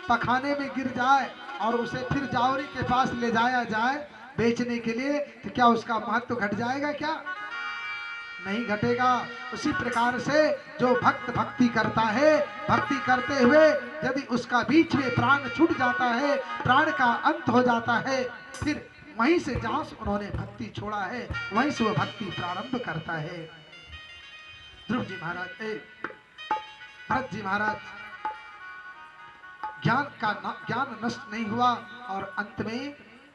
पखाने में गिर जाए और उसे फिर जावरी के पास ले जाया जाए बेचने के लिए, तो क्या उसका महत्व घट जाएगा? क्या नहीं घटेगा। उसी प्रकार से जो भक्त भक्ति करता है, भक्ति करते हुए यदि उसका बीच में प्राण छूट जाता है, प्राण का अंत हो जाता है, फिर वहीं से जहां से उन्होंने भक्ति छोड़ा है वहीं से वह भक्ति प्रारंभ करता है। ध्रुव जी महाराज, भरत जी महाराज, ज्ञान नष्ट नहीं हुआ और अंत में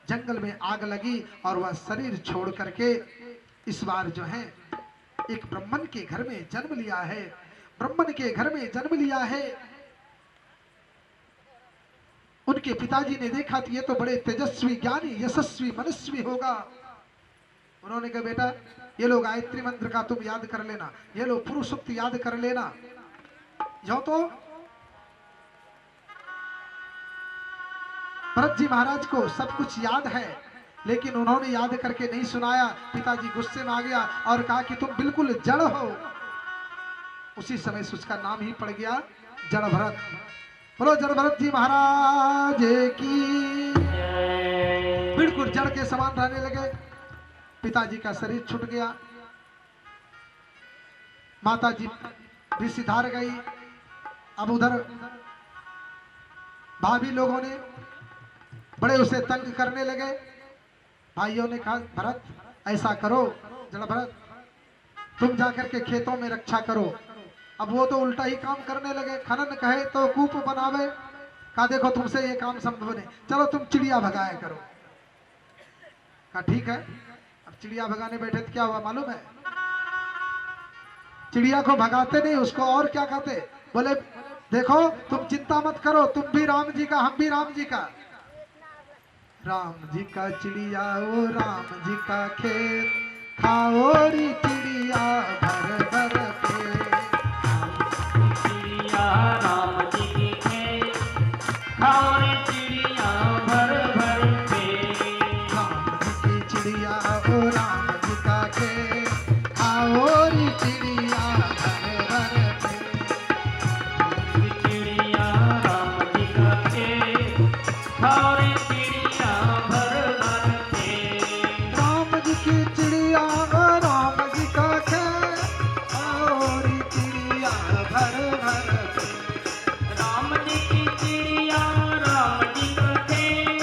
जंगल में आग लगी और वह शरीर छोड़ करके इस बार जो है एक ब्राह्मण के घर में जन्म लिया है। ब्राह्मण के घर में जन्म लिया है। उनके पिताजी ने देखा तो ये तो बड़े तेजस्वी, ज्ञानी, यशस्वी, मनस्वी होगा। उन्होंने कहा बेटा ये लो गायत्री मंत्र का तुम याद कर लेना, ये लो पुरुष सूक्त याद कर लेना। जो तो भरत जी महाराज को सब कुछ याद है, लेकिन उन्होंने याद करके नहीं सुनाया। पिताजी गुस्से में आ गया और कहा कि तुम बिल्कुल जड़ हो। उसी समय से उसका नाम ही पड़ गया जड़ भरत। बोलो जड़ भरत जी महाराज की। बिल्कुल जड़ के समान रहने लगे। पिताजी का शरीर छूट गया, माता जी भी सिधार गई। अब उधर भाभी लोगों ने बड़े उसे तंग करने लगे। भाइयों ने कहा भरत ऐसा करो, जड़ भरत तुम जाकर के खेतों में रक्षा करो। अब वो तो उल्टा ही काम करने लगे। खनन कहे तो कूप बनावे। कहा देखो तुमसे ये काम संभव नहीं, चलो तुम चिड़िया भगाया करो। कहा ठीक है। अब चिड़िया भगाने बैठे तो क्या हुआ मालूम है? चिड़िया को भगाते नहीं, उसको और क्या कहते? बोले देखो तुम चिंता मत करो, तुम भी राम जी का, हम भी राम जी का। राम जी का चिड़िया ओ राम जी का खेत, खाओ री चिड़िया भर भर पेट। चिड़िया राम जी की खेत, खाओ रे चिड़िया भर भर पेट। राम जी की चिड़िया ओ राम जी का खेत, खाओ री चिड़िया भर भर पेट। चिड़िया राम जी का खेत, खाओ रे चिड़िया भर भर पेट। राम जी की चिड़िया ओ राम जी का खेत, खाओ री चिड़िया भर भर पेट। राम जी की चिड़िया राम जी का खेत,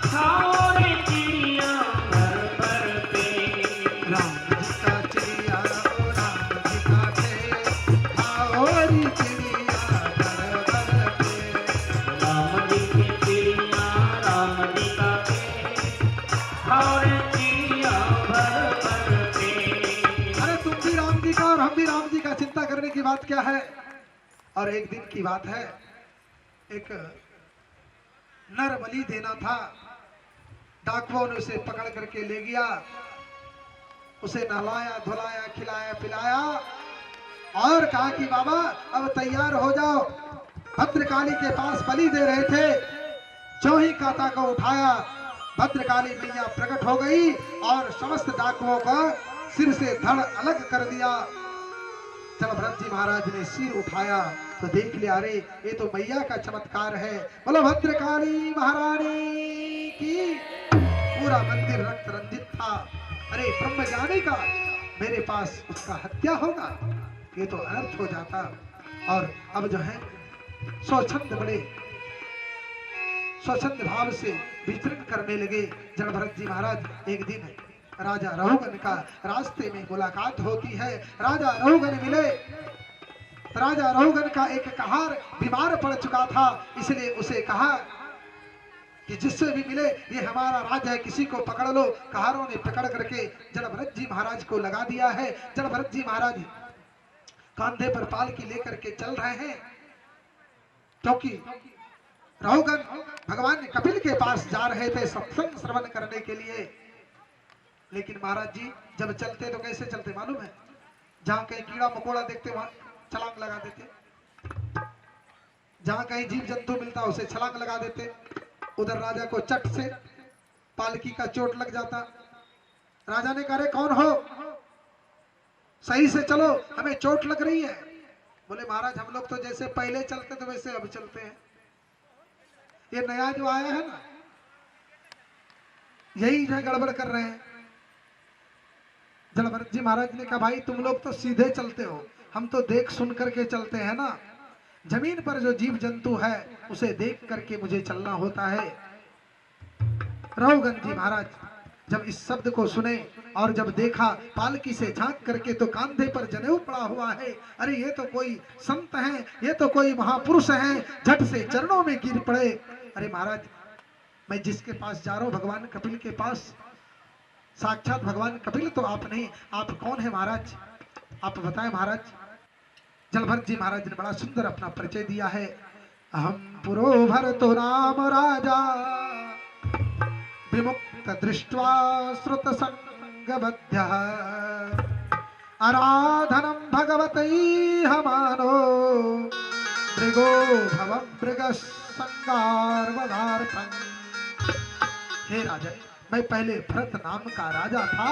खाओ रे चिड़िया भर भर पेट। राम जी का चिड़िया ओ राम जी का खेत, खाओ री चिड़िया भर भर पेट। राम जी की चिड़िया राम जी का खेत, खाओ रे चिड़िया भर भर पेट। अरे तुम भी राम जी का और हम भी राम जी का, चिंता करने की बात क्या है? और एक दिन की बात है, एक नर बलि देना था। डाकुओं ने उसे पकड़ करके ले गया, उसे नहलाया धुलाया खिलाया पिलाया और कहा कि बाबा अब तैयार हो जाओ। भद्रकाली के पास बलि दे रहे थे, जो ही कांता को उठाया भद्रकाली मैया प्रकट हो गई और समस्त डाकुओं का सिर से धड़ अलग कर दिया। जब भरत जी महाराज ने सिर उठाया तो देख लिया, अरे ये तो मैया का चमत्कार है। बोलो भद्रकाली महारानी की। पूरा मंदिर रक्त रंजित था। अरे ब्रह्म जाने का मेरे पास उसका हत्या होगा, ये तो अनर्थ हो जाता। और अब जो है स्वच्छंद बड़े स्वच्छंद भाव से विचरण करने लगे। जड़ भरत जी महाराज एक दिन राजा रहुगन का रास्ते में मुलाकात होती है। राजा रहुगन मिले। राजा रहुगन का एक कहार बीमार पड़ चुका था, इसलिए उसे कहा कि जिससे भी मिले ये हमारा राज है, किसी को पकड़ लो। कहारों ने पकड़ करके जड़ भरत जी महाराज को लगा दिया है। जड़ भरत जी महाराज कांधे पर पालकी लेकर के चल रहे हैं, क्योंकि रहुगन भगवान कपिल के पास जा रहे थे सत्संग श्रवण करने के लिए। लेकिन महाराज जी जब चलते तो कैसे चलते मालूम है? जहां कहीं कीड़ा मकोड़ा देखते वहां छलांग लगा देते, जहां कहीं जीव जंतु मिलता उसे छलांग लगा देते। उधर राजा को चट से पालकी का चोट लग जाता। राजा ने कहा रे कौन हो, सही से चलो, हमें चोट लग रही है। बोले महाराज हम लोग तो जैसे पहले चलते थे वैसे अब चलते हैं। ये नया जो आया है ना, यही जो है गड़बड़ कर रहे हैं। जलभरत जी महाराज ने कहा भाई तुम लोग तो सीधे चलते हो, हम तो देख सुन करके चलते हैं ना। जमीन पर जो जीव जंतु है उसे देख करके मुझे चलना होता है। रघुगन जी महाराज जब इस शब्द को सुने और जब देखा पालकी से झांक करके तो कांधे पर जनेऊ पड़ा हुआ है, अरे ये तो कोई संत हैं, ये तो कोई महापुरुष हैं, झट से चरणों में गिर पड़े। अरे महाराज मैं जिसके पास जा रहा हूं भगवान कपिल के पास, साक्षात भगवान कपिल तो आप नहीं, आप कौन है महाराज, आप बताएं महाराज। जलभरत जी महाराज ने बड़ा सुंदर अपना परिचय दिया है। अहम पुरोभर तो राम राजा विमुक्त दृष्ट्वा श्रुत संगबद्ध आराधनम भगवतैः मानो मृगो भवं मृग संगारवदार्थं। हे राजन मैं पहले भरत नाम का राजा था,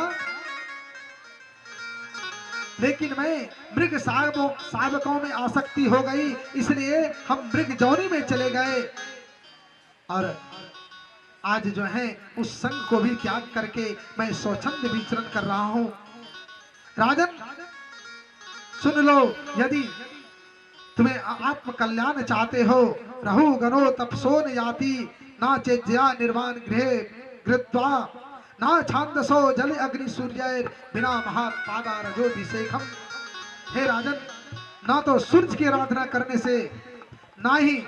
लेकिन मैं मृग सावकों में आसक्ति हो गई, इसलिए हम मृग जौनी में चले गए और आज जो है उस संग को भी त्याग करके मैं स्वच्छंद विचरण कर रहा हूं। राजन सुन लो, यदि तुम्हें आत्म कल्याण चाहते हो, रहु गनो तपसोन याति ना चेज्या निर्वाण गृहे गृत्वा ना छांदसो जल अग्नि सूर्य बिना महात्पादा रजोभिषेकम। हे राजन ना तो सूर्य की आराधना करने से, ना ही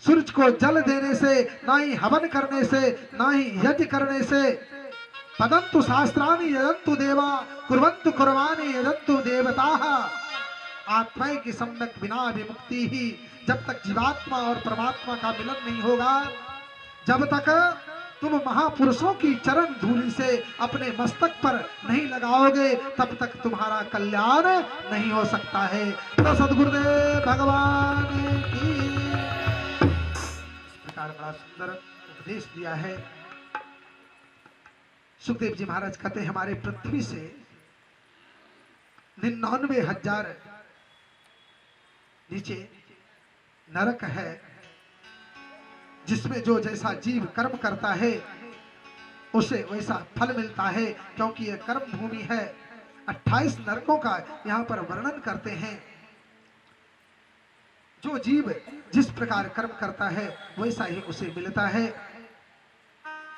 सूर्य को जल देने से, ना ही हवन करने से, ना ही यज्ञ करने से, पदंतु शास्त्राणि यजंतु देवा कुर्वन्तु कुर्वाणि यजंतु देवताः। आत्मा की सम्यक बिना विमुक्ति ही, जब तक जीवात्मा और परमात्मा का मिलन नहीं होगा, जब तक तुम महापुरुषों की चरण धूलि से अपने मस्तक पर नहीं लगाओगे, तब तक तुम्हारा कल्याण नहीं हो सकता है। तो सद्गुरुदेव भगवान की इस प्रकार बड़ा सुंदर उपदेश दिया है। सुखदेव जी महाराज कहते हैं हमारे पृथ्वी से 99,000 नीचे नरक है, जिसमें जो जैसा जीव कर्म करता है उसे वैसा फल मिलता है, क्योंकि यह कर्म भूमि है। 28 नरकों का यहाँ पर वर्णन करते हैं। जो जीव जिस प्रकार कर्म करता है वैसा ही उसे मिलता है।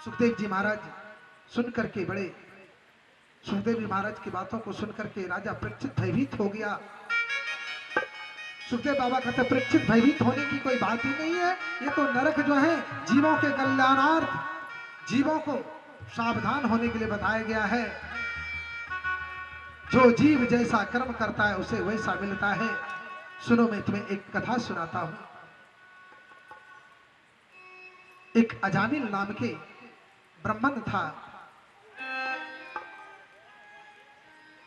सुखदेव जी महाराज सुन करके बड़े, सुखदेव जी महाराज की बातों को सुन करके राजा परीक्षित भयभीत हो गया। सुखदेव बाबा कहते परीक्षित भयभीत होने की कोई बात ही नहीं है, ये तो नरक जो है जीवों के कल्याणार्थ, जीवों को सावधान होने के लिए बताया गया है। जो जीव जैसा कर्म करता है उसे वैसा मिलता है। सुनो मैं तुम्हें एक कथा सुनाता हूं। एक अजामिल नाम के ब्राह्मण था।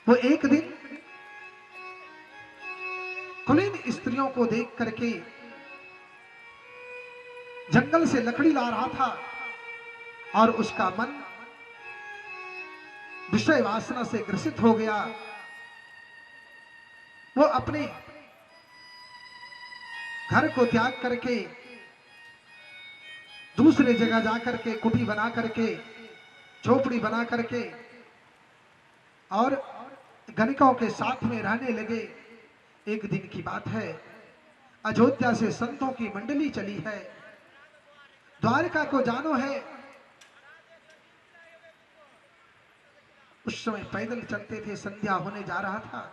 वो एक दिन कुलीन स्त्रियों को देख करके जंगल से लकड़ी ला रहा था और उसका मन विषय वासना से ग्रसित हो गया। वो अपने घर को त्याग करके दूसरे जगह जाकर के कुटी बना करके, झोपड़ी बना करके और गणिकों के साथ में रहने लगे। एक दिन की बात है, अयोध्या से संतों की मंडली चली है, द्वारका को जानो है। उस समय पैदल चलते थे, संध्या होने जा रहा था।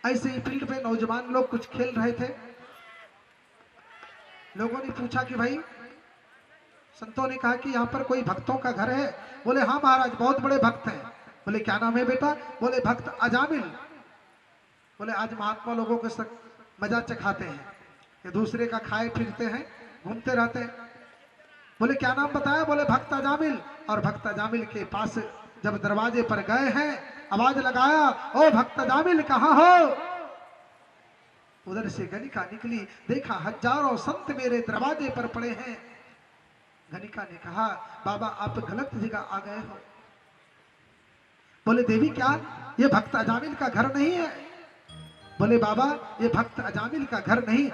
ऐसे ही फील्ड पे नौजवान लोग कुछ खेल रहे थे। लोगों ने पूछा कि भाई, संतों ने कहा कि यहाँ पर कोई भक्तों का घर है। बोले हाँ महाराज, बहुत बड़े भक्त हैं। बोले क्या नाम है बेटा? बोले भक्त अजामिल। बोले आज महात्मा लोगों के साथ मजा चखाते हैं, ये दूसरे का खाए फिरते हैं, घूमते रहते हैं। बोले क्या नाम बताया? बोले भक्त अजामिल। और भक्त अजामिल के पास जब दरवाजे पर गए हैं, आवाज लगाया, ओ भक्त अजामिल कहाँ हो? उधर से गणिका निकली, देखा हजारों संत मेरे दरवाजे पर पड़े हैं। गणिका ने कहा बाबा आप गलत जगह आ गए हो। बोले देवी क्या ये भक्त अजामिल का घर नहीं है? बोले बाबा ये भक्त अजामिल का घर नहीं,